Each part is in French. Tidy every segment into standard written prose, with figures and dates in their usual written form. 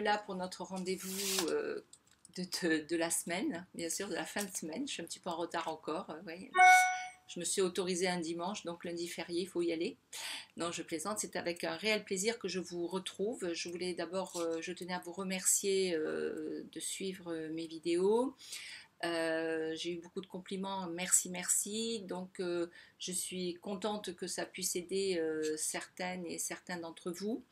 là pour notre rendez-vous de la semaine, bien sûr, de la fin de semaine. Je suis un petit peu en retard encore. Ouais. Je me suis autorisée un dimanche, donc lundi férié, il faut y aller. Non, je plaisante, c'est avec un réel plaisir que je vous retrouve. Je voulais d'abord, je tenais à vous remercier de suivre mes vidéos. J'ai eu beaucoup de compliments, merci, merci. Donc, je suis contente que ça puisse aider certaines et certains d'entre vous.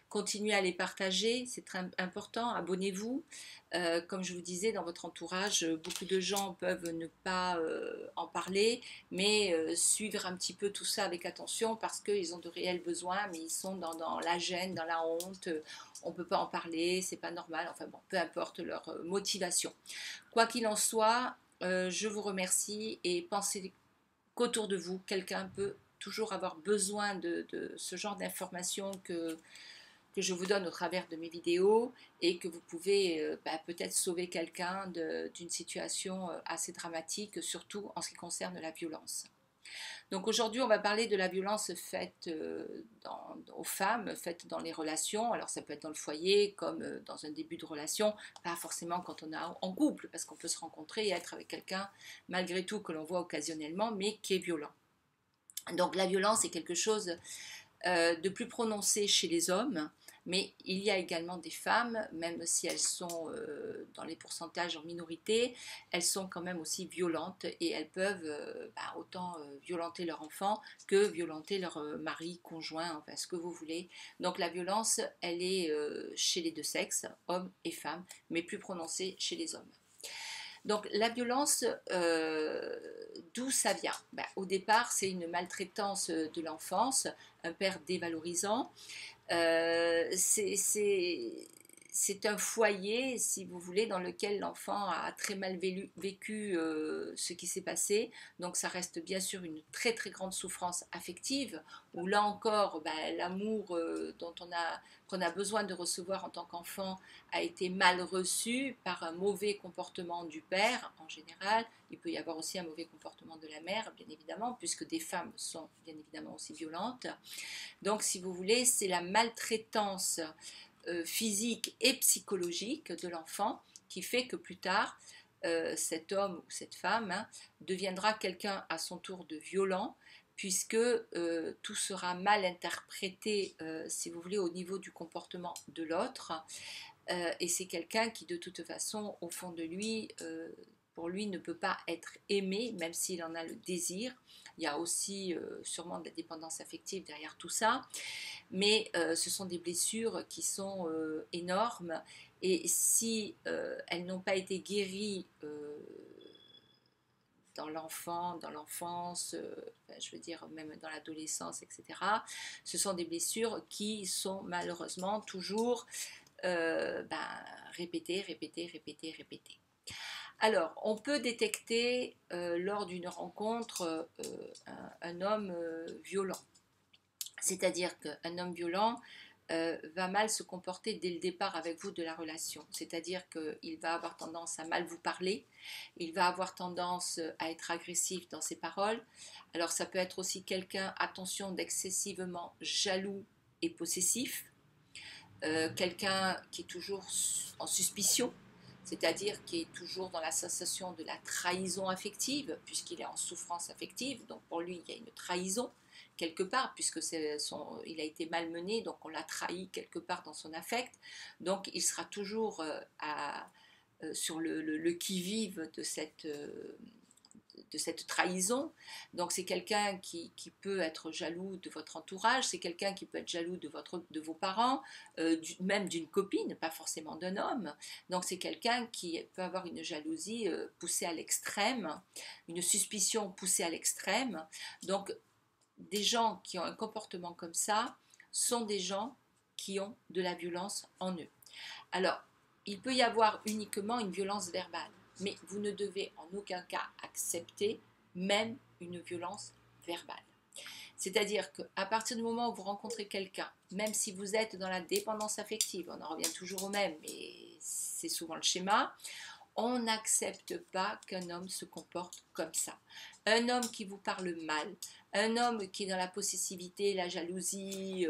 Continuez à les partager, c'est très important. Abonnez-vous. Comme je vous disais, dans votre entourage, beaucoup de gens peuvent ne pas en parler, mais suivre un petit peu tout ça avec attention parce qu'ils ont de réels besoins, mais ils sont dans la gêne, dans la honte. On ne peut pas en parler, c'est pas normal. Enfin bon, peu importe leur motivation. Quoi qu'il en soit, je vous remercie et pensez qu'autour de vous, quelqu'un peut toujours avoir besoin de ce genre d'informations que je vous donne au travers de mes vidéos et que vous pouvez peut-être sauver quelqu'un d'une situation assez dramatique, surtout en ce qui concerne la violence. Donc aujourd'hui, on va parler de la violence faite aux femmes, faite dans les relations. Alors ça peut être dans le foyer, comme dans un début de relation, pas forcément quand on est en couple, parce qu'on peut se rencontrer et être avec quelqu'un, malgré tout, que l'on voit occasionnellement, mais qui est violent. Donc la violence est quelque chose de plus prononcé chez les hommes, mais il y a également des femmes, même si elles sont dans les pourcentages en minorité, elles sont quand même aussi violentes et elles peuvent autant violenter leur enfant que violenter leur mari, conjoint, enfin ce que vous voulez. Donc la violence, elle est chez les deux sexes, hommes et femmes, mais plus prononcée chez les hommes. Donc la violence, d'où ça vient? Au départ, c'est une maltraitance de l'enfance, un père dévalorisant. C'est un foyer, si vous voulez, dans lequel l'enfant a très mal vécu ce qui s'est passé. Donc ça reste bien sûr une très très grande souffrance affective, où là encore, l'amour qu'on a besoin de recevoir en tant qu'enfant a été mal reçu par un mauvais comportement du père en général. Il peut y avoir aussi un mauvais comportement de la mère, bien évidemment, puisque des femmes sont bien évidemment aussi violentes. Donc si vous voulez, c'est la maltraitance physique et psychologique de l'enfant qui fait que plus tard, cet homme ou cette femme deviendra quelqu'un à son tour de violent, puisque tout sera mal interprété, si vous voulez, au niveau du comportement de l'autre. Et c'est quelqu'un qui, de toute façon, au fond de lui, pour lui, ne peut pas être aimé, même s'il en a le désir. Il y a aussi sûrement de la dépendance affective derrière tout ça. Mais ce sont des blessures qui sont énormes. Et si elles n'ont pas été guéries dans l'enfance, je veux dire même dans l'adolescence, etc., ce sont des blessures qui sont malheureusement toujours répétées, répétées, répétées, répétées. Alors, on peut détecter lors d'une rencontre un homme violent. C'est-à-dire qu'un homme violent va mal se comporter dès le départ avec vous de la relation. C'est-à-dire qu'il va avoir tendance à mal vous parler, il va avoir tendance à être agressif dans ses paroles. Alors ça peut être aussi quelqu'un, attention, d'excessivement jaloux et possessif, quelqu'un qui est toujours en suspicion, c'est-à-dire qui est toujours dans la sensation de la trahison affective, puisqu'il est en souffrance affective, donc pour lui il y a une trahison quelque part, puisque il a été malmené, donc on l'a trahi quelque part dans son affect, donc il sera toujours sur le qui-vive de cette trahison. Donc c'est quelqu'un qui peut être jaloux de votre entourage, c'est quelqu'un qui peut être jaloux de vos parents, même d'une copine, pas forcément d'un homme. Donc c'est quelqu'un qui peut avoir une jalousie poussée à l'extrême, une suspicion poussée à l'extrême. Donc des gens qui ont un comportement comme ça sont des gens qui ont de la violence en eux. Alors, il peut y avoir uniquement une violence verbale, mais vous ne devez en aucun cas accepter même une violence verbale. C'est-à-dire qu'à partir du moment où vous rencontrez quelqu'un, même si vous êtes dans la dépendance affective, on en revient toujours au même, mais c'est souvent le schéma, on n'accepte pas qu'un homme se comporte comme ça. Un homme qui vous parle mal, un homme qui est dans la possessivité, la jalousie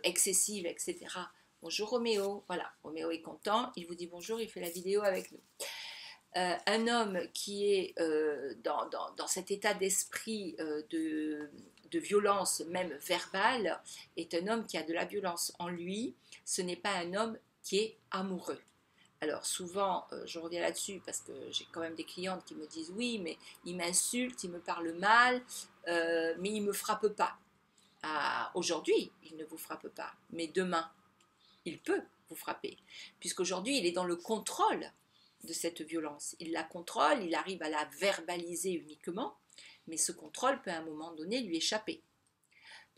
excessive, etc. Bonjour Roméo. Voilà, Roméo est content, il vous dit bonjour, il fait la vidéo avec nous. Un homme qui est dans cet état d'esprit de violence, même verbale, est un homme qui a de la violence en lui. Ce n'est pas un homme qui est amoureux. Alors souvent, je reviens là-dessus parce que j'ai quand même des clientes qui me disent oui, mais il m'insulte, il me parle mal, mais il ne me frappe pas. Ah, aujourd'hui, il ne vous frappe pas, mais demain, il peut vous frapper, puisqu'aujourd'hui, il est dans le contrôle de cette violence. Il la contrôle, il arrive à la verbaliser uniquement, mais ce contrôle peut à un moment donné lui échapper.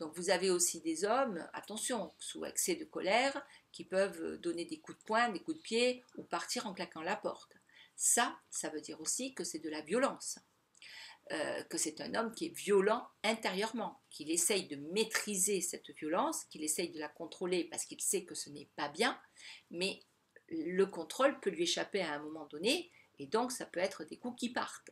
Donc vous avez aussi des hommes, attention, sous excès de colère, qui peuvent donner des coups de poing, des coups de pied, ou partir en claquant la porte. Ça veut dire aussi que c'est de la violence. Que c'est un homme qui est violent intérieurement, qu'il essaye de maîtriser cette violence, qu'il essaye de la contrôler parce qu'il sait que ce n'est pas bien, mais le contrôle peut lui échapper à un moment donné, et donc ça peut être des coups qui partent.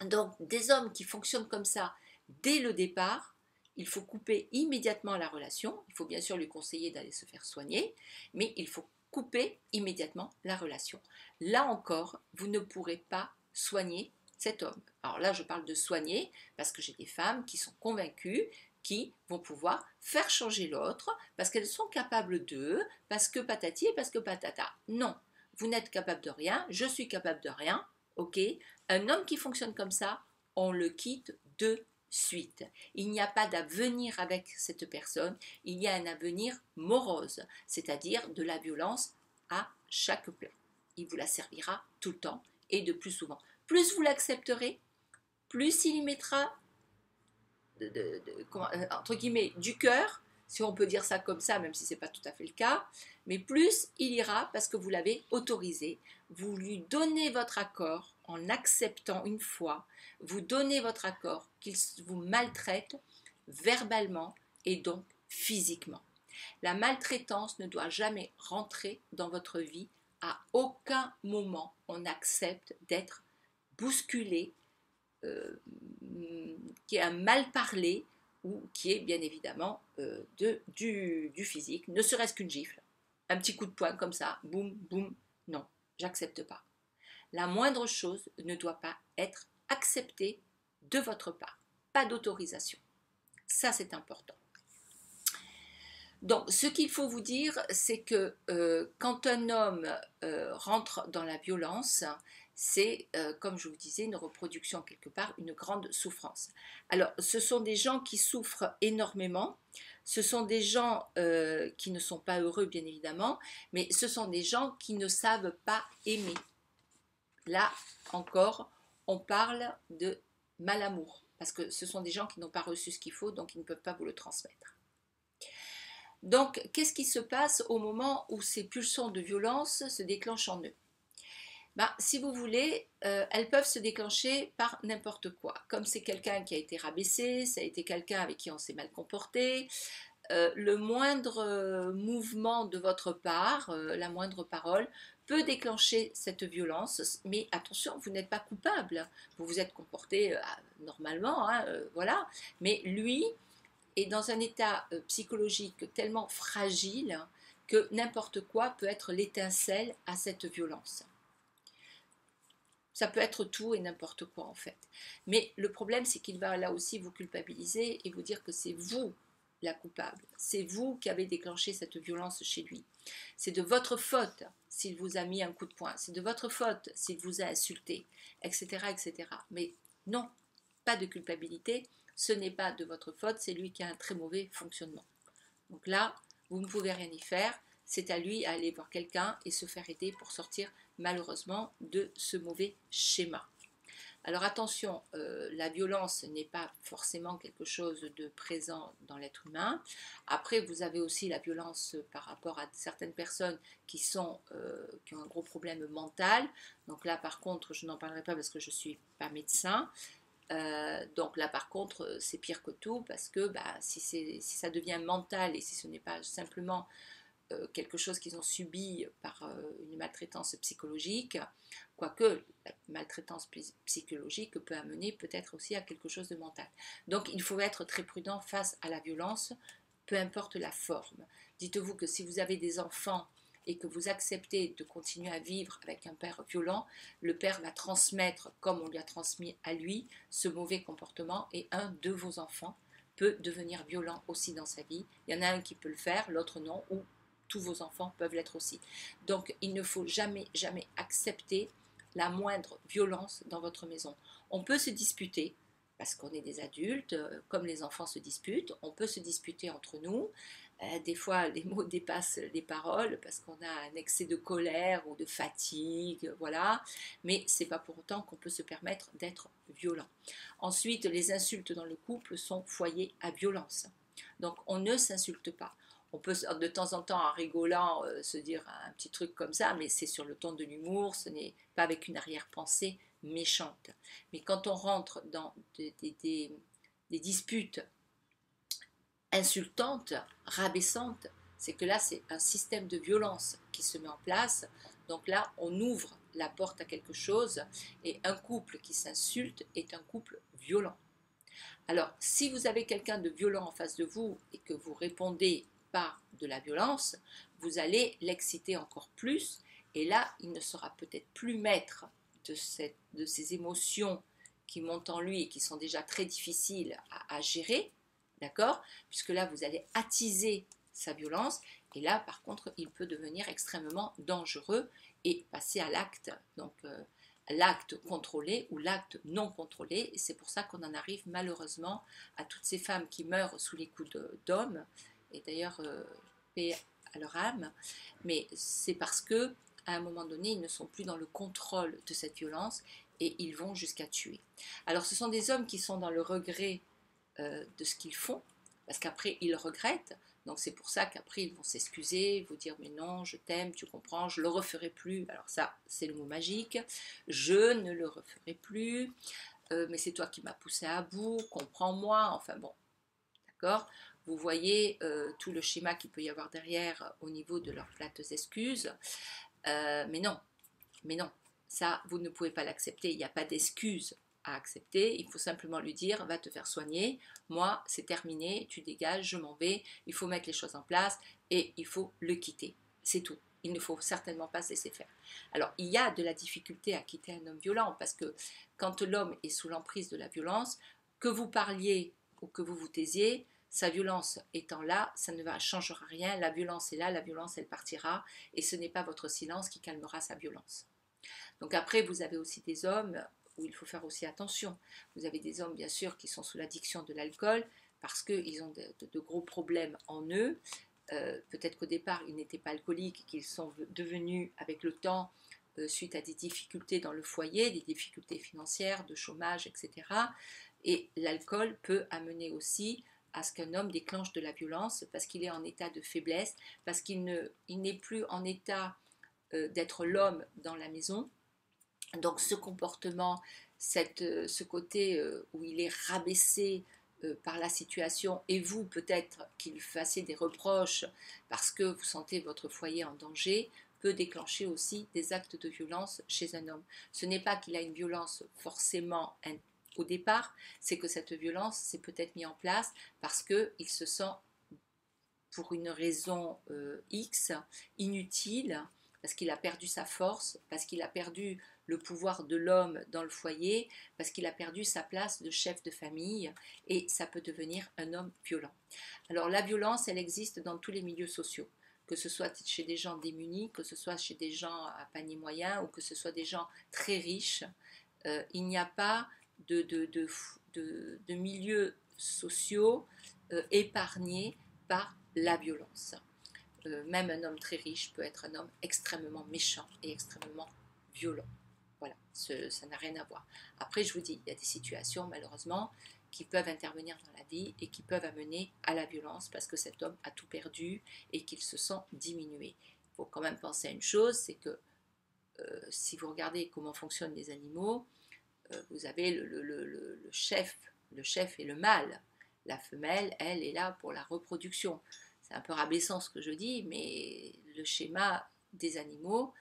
Donc des hommes qui fonctionnent comme ça dès le départ, il faut couper immédiatement la relation, il faut bien sûr lui conseiller d'aller se faire soigner, mais il faut couper immédiatement la relation. Là encore, vous ne pourrez pas soigner cet homme. Alors là, je parle de soigner parce que j'ai des femmes qui sont convaincues qui vont pouvoir faire changer l'autre parce qu'elles sont capables d'eux, parce que patati et parce que patata. Non, vous n'êtes capable de rien, je suis capable de rien, ok? Un homme qui fonctionne comme ça, on le quitte de suite. Il n'y a pas d'avenir avec cette personne, il y a un avenir morose, c'est-à-dire de la violence à chaque plan. Il vous la servira tout le temps et de plus souvent. Plus vous l'accepterez, plus il y mettra entre guillemets du cœur, si on peut dire ça comme ça, même si ce n'est pas tout à fait le cas, mais plus il ira parce que vous l'avez autorisé, vous lui donnez votre accord en acceptant une fois, vous donnez votre accord qu'il vous maltraite verbalement et donc physiquement. La maltraitance ne doit jamais rentrer dans votre vie. À aucun moment on accepte d'être bousculé, qui est un mal parlé ou qui est bien évidemment du physique, ne serait-ce qu'une gifle, un petit coup de poing comme ça, boum, boum, non, j'accepte pas. La moindre chose ne doit pas être acceptée de votre part, pas d'autorisation. Ça, c'est important. Donc, ce qu'il faut vous dire, c'est que quand un homme rentre dans la violence, c'est, comme je vous disais, une reproduction quelque part, une grande souffrance. Alors, ce sont des gens qui souffrent énormément, ce sont des gens qui ne sont pas heureux, bien évidemment, mais ce sont des gens qui ne savent pas aimer. Là, encore, on parle de malamour, parce que ce sont des gens qui n'ont pas reçu ce qu'il faut, donc ils ne peuvent pas vous le transmettre. Donc, qu'est-ce qui se passe au moment où ces pulsions de violence se déclenchent en eux? Si vous voulez, elles peuvent se déclencher par n'importe quoi. Comme c'est quelqu'un qui a été rabaissé, ça a été quelqu'un avec qui on s'est mal comporté, le moindre mouvement de votre part, la moindre parole, peut déclencher cette violence. Mais attention, vous n'êtes pas coupable. Vous vous êtes comporté normalement, hein, voilà. Mais lui est dans un état psychologique tellement fragile que n'importe quoi peut être l'étincelle à cette violence. Ça peut être tout et n'importe quoi en fait. Mais le problème, c'est qu'il va là aussi vous culpabiliser et vous dire que c'est vous la coupable. C'est vous qui avez déclenché cette violence chez lui. C'est de votre faute s'il vous a mis un coup de poing. C'est de votre faute s'il vous a insulté, etc., etc. Mais non, pas de culpabilité. Ce n'est pas de votre faute, c'est lui qui a un très mauvais fonctionnement. Donc là, vous ne pouvez rien y faire. C'est à lui à aller voir quelqu'un et se faire aider pour sortir malheureusement de ce mauvais schéma. Alors attention, la violence n'est pas forcément quelque chose de présent dans l'être humain. Après, vous avez aussi la violence par rapport à certaines personnes qui ont un gros problème mental. Donc là, par contre, je n'en parlerai pas parce que je ne suis pas médecin. Donc là par contre c'est pire que tout parce que si ça devient mental et si ce n'est pas simplement quelque chose qu'ils ont subi par une maltraitance psychologique, quoique la maltraitance psychologique peut amener peut-être aussi à quelque chose de mental. Donc il faut être très prudent face à la violence, peu importe la forme. Dites-vous que si vous avez des enfants et que vous acceptez de continuer à vivre avec un père violent, le père va transmettre, comme on lui a transmis à lui, ce mauvais comportement et un de vos enfants peut devenir violent aussi dans sa vie. Il y en a un qui peut le faire, l'autre non, ou tous vos enfants peuvent l'être aussi. Donc il ne faut jamais, jamais accepter la moindre violence dans votre maison. On peut se disputer, parce qu'on est des adultes, comme les enfants se disputent, on peut se disputer entre nous. Des fois, les mots dépassent les paroles parce qu'on a un excès de colère ou de fatigue, voilà. Mais c'est pas pour autant qu'on peut se permettre d'être violent. Ensuite, les insultes dans le couple sont foyers à violence. Donc, on ne s'insulte pas. On peut de temps en temps, en rigolant, se dire un petit truc comme ça, mais c'est sur le ton de l'humour, ce n'est pas avec une arrière-pensée méchante. Mais quand on rentre dans des disputes insultantes, rabaissantes, c'est que là, c'est un système de violence qui se met en place. Donc là, on ouvre la porte à quelque chose et un couple qui s'insulte est un couple violent. Alors, si vous avez quelqu'un de violent en face de vous et que vous répondez par de la violence, vous allez l'exciter encore plus et là, il ne sera peut-être plus maître de ces émotions qui montent en lui et qui sont déjà très difficiles à gérer, d'accord? Puisque là, vous allez attiser sa violence et là, par contre, il peut devenir extrêmement dangereux et passer à l'acte. Donc, l'acte contrôlé ou l'acte non contrôlé. Et c'est pour ça qu'on en arrive malheureusement à toutes ces femmes qui meurent sous les coups d'hommes. Et d'ailleurs, paix à leur âme. Mais c'est parce que à un moment donné, ils ne sont plus dans le contrôle de cette violence et ils vont jusqu'à tuer. Alors, ce sont des hommes qui sont dans le regret de ce qu'ils font, parce qu'après, ils regrettent. Donc c'est pour ça qu'après ils vont s'excuser, vous dire mais non, je t'aime, tu comprends, je ne le referai plus. Alors ça, c'est le mot magique. Je ne le referai plus, mais c'est toi qui m'as poussé à bout, comprends-moi. Enfin bon, d'accord. Vous voyez tout le schéma qu'il peut y avoir derrière au niveau de leurs plates excuses. Mais non, ça, vous ne pouvez pas l'accepter. Il n'y a pas d'excuse à accepter, il faut simplement lui dire va te faire soigner, moi c'est terminé, tu dégages, je m'en vais, il faut mettre les choses en place et il faut le quitter, c'est tout. Il ne faut certainement pas se laisser faire. Alors il y a de la difficulté à quitter un homme violent parce que quand l'homme est sous l'emprise de la violence, que vous parliez ou que vous vous taisiez, sa violence étant là, ça ne changera rien, la violence est là, la violence elle partira et ce n'est pas votre silence qui calmera sa violence. Donc après vous avez aussi des hommes où il faut faire aussi attention. Vous avez des hommes, bien sûr, qui sont sous l'addiction de l'alcool parce qu'ils ont de gros problèmes en eux. Peut-être qu'au départ, ils n'étaient pas alcooliques, qu'ils sont devenus, avec le temps, suite à des difficultés dans le foyer, des difficultés financières, de chômage, etc. Et l'alcool peut amener aussi à ce qu'un homme déclenche de la violence parce qu'il est en état de faiblesse, parce qu'il n'est plus en état d'être l'homme dans la maison. Donc ce comportement, ce côté où il est rabaissé par la situation et vous peut-être qu'il lui fassiez des reproches parce que vous sentez votre foyer en danger, peut déclencher aussi des actes de violence chez un homme. Ce n'est pas qu'il a une violence forcément au départ, c'est que cette violence s'est peut-être mise en place parce qu'il se sent pour une raison X inutile, parce qu'il a perdu sa force, parce qu'il a perdu le pouvoir de l'homme dans le foyer, parce qu'il a perdu sa place de chef de famille, et ça peut devenir un homme violent. Alors la violence, elle existe dans tous les milieux sociaux, que ce soit chez des gens démunis, que ce soit chez des gens à panier moyen, ou que ce soit des gens très riches. Il n'y a pas de milieux sociaux épargnés par la violence. Même un homme très riche peut être un homme extrêmement méchant et extrêmement violent. Voilà, ça n'a rien à voir. Après, je vous dis, il y a des situations, malheureusement, qui peuvent intervenir dans la vie et qui peuvent amener à la violence parce que cet homme a tout perdu et qu'il se sent diminué. Il faut quand même penser à une chose, c'est que si vous regardez comment fonctionnent les animaux, vous avez le chef et le mâle. La femelle, elle, est là pour la reproduction. C'est un peu rabaissant ce que je dis, mais le schéma des animaux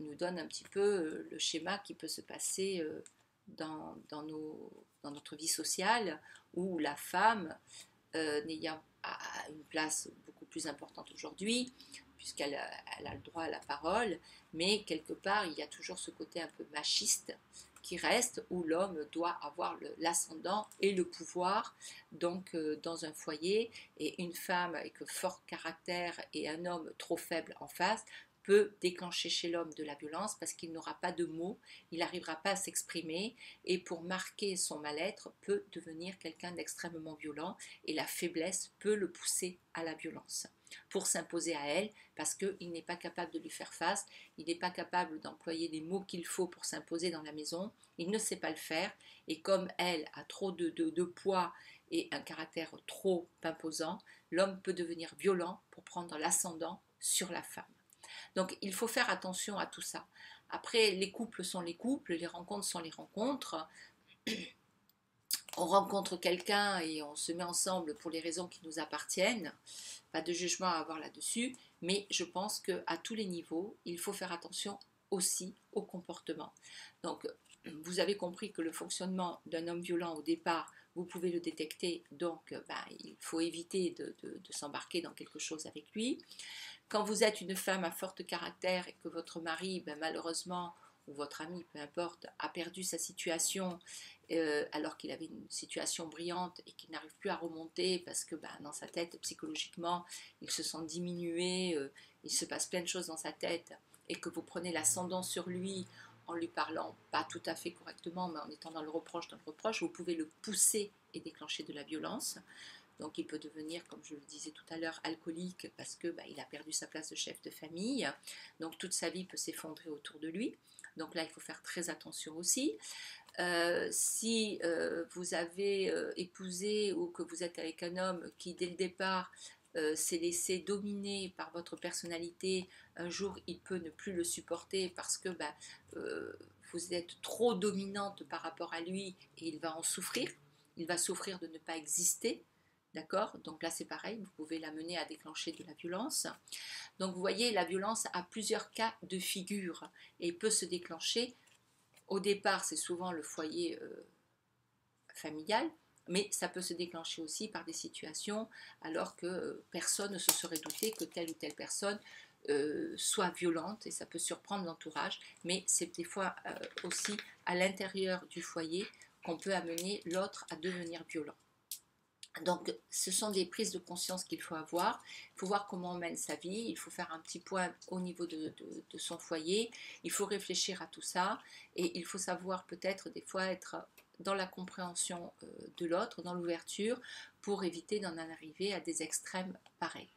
nous donne un petit peu le schéma qui peut se passer dans notre vie sociale, où la femme, a une place beaucoup plus importante aujourd'hui, puisqu'elle elle a le droit à la parole, mais quelque part, il y a toujours ce côté un peu machiste qui reste, où l'homme doit avoir l'ascendant et le pouvoir donc dans un foyer, et une femme avec fort caractère et un homme trop faible en face peut déclencher chez l'homme de la violence parce qu'il n'aura pas de mots, il n'arrivera pas à s'exprimer, et pour marquer son mal-être peut devenir quelqu'un d'extrêmement violent, et la faiblesse peut le pousser à la violence pour s'imposer à elle, parce qu'il n'est pas capable de lui faire face, il n'est pas capable d'employer les mots qu'il faut pour s'imposer dans la maison, il ne sait pas le faire, et comme elle a trop de poids et un caractère trop imposant, l'homme peut devenir violent pour prendre l'ascendant sur la femme. Donc il faut faire attention à tout ça. Après, les couples sont les couples, les rencontres sont les rencontres. On rencontre quelqu'un et on se met ensemble pour les raisons qui nous appartiennent. Pas de jugement à avoir là-dessus, mais je pense qu'à tous les niveaux, il faut faire attention aussi au comportement. Donc, vous avez compris que le fonctionnement d'un homme violent au départ, vous pouvez le détecter, donc il faut éviter de s'embarquer dans quelque chose avec lui. Quand vous êtes une femme à fort caractère et que votre mari, malheureusement, ou votre ami, peu importe, a perdu sa situation alors qu'il avait une situation brillante et qu'il n'arrive plus à remonter parce que dans sa tête, psychologiquement, il se sent diminué, il se passe plein de choses dans sa tête, et que vous prenez l'ascendant sur lui en lui parlant pas tout à fait correctement, mais en étant dans le reproche, vous pouvez le pousser et déclencher de la violence. Donc il peut devenir, comme je le disais tout à l'heure, alcoolique parce que il a perdu sa place de chef de famille. Donc toute sa vie peut s'effondrer autour de lui. Donc là, il faut faire très attention aussi. Si vous avez épousé ou que vous êtes avec un homme qui, dès le départ, s'est laissé dominer par votre personnalité, un jour, il peut ne plus le supporter parce que vous êtes trop dominante par rapport à lui, et il va en souffrir. Il va souffrir de ne pas exister. D'accord? Donc là, c'est pareil, vous pouvez l'amener à déclencher de la violence. Donc vous voyez, la violence a plusieurs cas de figure et peut se déclencher. Au départ, c'est souvent le foyer familial, mais ça peut se déclencher aussi par des situations alors que personne ne se serait douté que telle ou telle personne soit violente, et ça peut surprendre l'entourage, mais c'est des fois aussi à l'intérieur du foyer qu'on peut amener l'autre à devenir violent. Donc, ce sont des prises de conscience qu'il faut avoir. Il faut voir comment on mène sa vie. Il faut faire un petit point au niveau de son foyer. Il faut réfléchir à tout ça. Et il faut savoir peut-être des fois être dans la compréhension de l'autre, dans l'ouverture, pour éviter d'en arriver à des extrêmes pareils.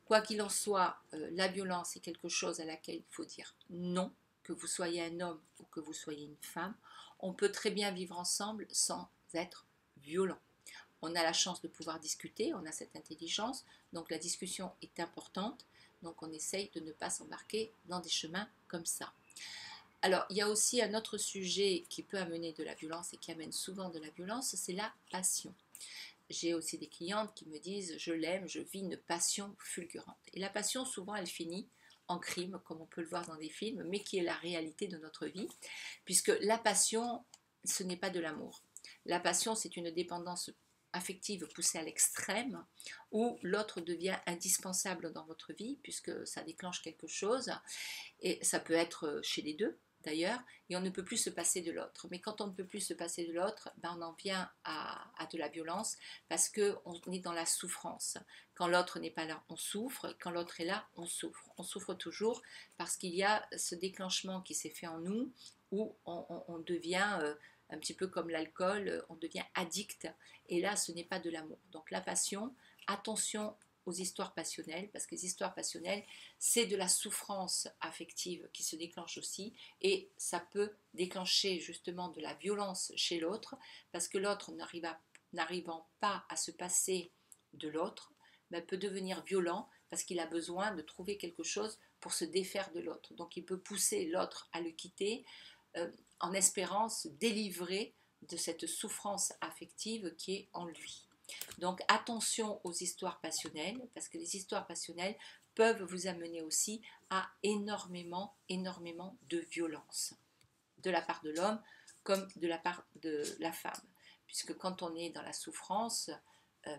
Quoi qu'il en soit, la violence est quelque chose à laquelle il faut dire non, que vous soyez un homme ou que vous soyez une femme. On peut très bien vivre ensemble sans être violent. On a la chance de pouvoir discuter, on a cette intelligence, donc la discussion est importante, donc on essaye de ne pas s'embarquer dans des chemins comme ça. Alors, il y a aussi un autre sujet qui peut amener de la violence et qui amène souvent de la violence, c'est la passion. J'ai aussi des clientes qui me disent « je l'aime, je vis une passion fulgurante ». Et la passion, souvent, elle finit en crime, comme on peut le voir dans des films, mais qui est la réalité de notre vie, puisque la passion, ce n'est pas de l'amour. La passion, c'est une dépendance affective poussée à l'extrême, où l'autre devient indispensable dans votre vie, puisque ça déclenche quelque chose, et ça peut être chez les deux d'ailleurs, et on ne peut plus se passer de l'autre. Mais quand on ne peut plus se passer de l'autre, on en vient à de la violence, parce qu'on est dans la souffrance. Quand l'autre n'est pas là, on souffre, et quand l'autre est là, on souffre. On souffre toujours, parce qu'il y a ce déclenchement qui s'est fait en nous, où on devient un petit peu comme l'alcool, on devient addict, et là ce n'est pas de l'amour. Donc la passion, attention aux histoires passionnelles, parce que les histoires passionnelles, c'est de la souffrance affective qui se déclenche aussi, et ça peut déclencher justement de la violence chez l'autre, parce que l'autre n'arrivant pas à se passer de l'autre, peut devenir violent, parce qu'il a besoin de trouver quelque chose pour se défaire de l'autre. Donc il peut pousser l'autre à le quitter, en espérant se délivrer de cette souffrance affective qui est en lui. Donc attention aux histoires passionnelles, parce que les histoires passionnelles peuvent vous amener aussi à énormément de violence, de la part de l'homme comme de la part de la femme. Puisque quand on est dans la souffrance,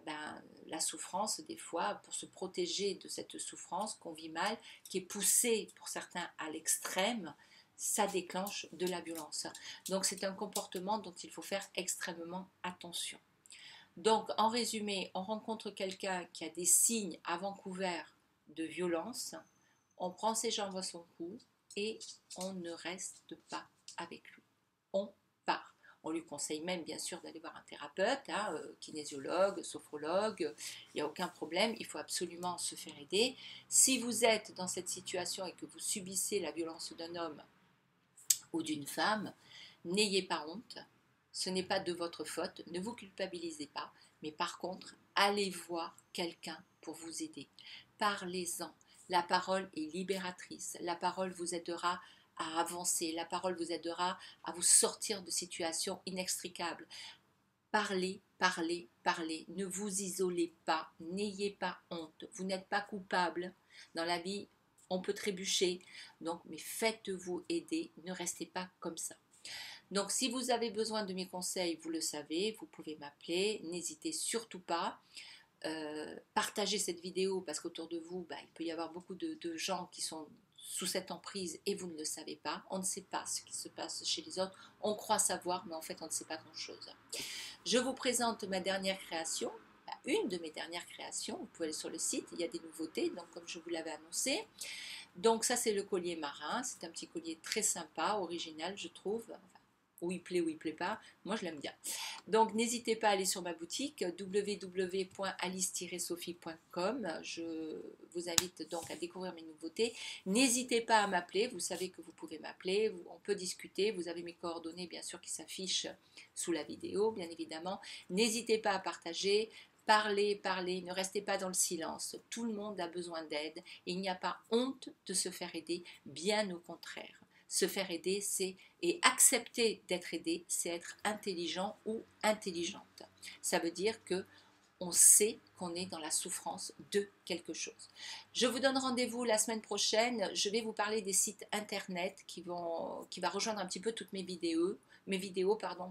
la souffrance, des fois, pour se protéger de cette souffrance qu'on vit mal, qui est poussée pour certains à l'extrême, ça déclenche de la violence. Donc c'est un comportement dont il faut faire extrêmement attention. Donc en résumé, on rencontre quelqu'un qui a des signes avant-couverts de violence, on prend ses jambes à son cou et on ne reste pas avec lui. On part. On lui conseille même bien sûr d'aller voir un thérapeute, kinésiologue, sophrologue, il n'y a aucun problème, il faut absolument se faire aider. Si vous êtes dans cette situation et que vous subissez la violence d'un homme ou d'une femme, n'ayez pas honte, ce n'est pas de votre faute, ne vous culpabilisez pas, mais par contre, allez voir quelqu'un pour vous aider. Parlez-en. La parole est libératrice, la parole vous aidera à avancer, la parole vous aidera à vous sortir de situations inextricables. Parlez, parlez, parlez, ne vous isolez pas, n'ayez pas honte, vous n'êtes pas coupable. Dans la vie, on peut trébucher, donc, mais faites-vous aider, ne restez pas comme ça. Donc si vous avez besoin de mes conseils, vous le savez, vous pouvez m'appeler, n'hésitez surtout pas. Partagez cette vidéo parce qu'autour de vous, il peut y avoir beaucoup de gens qui sont sous cette emprise et vous ne le savez pas. On ne sait pas ce qui se passe chez les autres. On croit savoir, mais en fait, on ne sait pas grand-chose. Je vous présente ma dernière création, une de mes dernières créations. Vous pouvez aller sur le site, il y a des nouveautés, donc comme je vous l'avais annoncé. Donc ça, c'est le collier marin. C'est un petit collier très sympa, original, je trouve. Enfin, où il plaît pas, moi je l'aime bien. Donc n'hésitez pas à aller sur ma boutique www.alice-sophie.com. Je vous invite donc à découvrir mes nouveautés. N'hésitez pas à m'appeler, vous savez que vous pouvez m'appeler, on peut discuter, vous avez mes coordonnées bien sûr qui s'affichent sous la vidéo, bien évidemment. N'hésitez pas à partager. Parlez, parlez, ne restez pas dans le silence. Tout le monde a besoin d'aide et il n'y a pas honte de se faire aider, bien au contraire. Se faire aider, et accepter d'être aidé, c'est être intelligent ou intelligente. Ça veut dire que on sait qu'on est dans la souffrance de quelque chose. Je vous donne rendez-vous la semaine prochaine. Je vais vous parler des sites internet qui va rejoindre un petit peu toutes mes vidéos,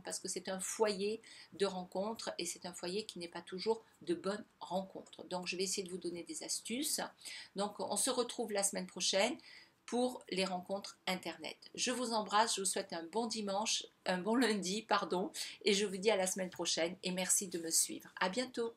parce que c'est un foyer de rencontres et c'est un foyer qui n'est pas toujours de bonnes rencontres. Donc je vais essayer de vous donner des astuces. Donc on se retrouve la semaine prochaine pour les rencontres internet. Je vous embrasse, je vous souhaite un bon dimanche, un bon lundi, pardon, et je vous dis à la semaine prochaine et merci de me suivre. À bientôt.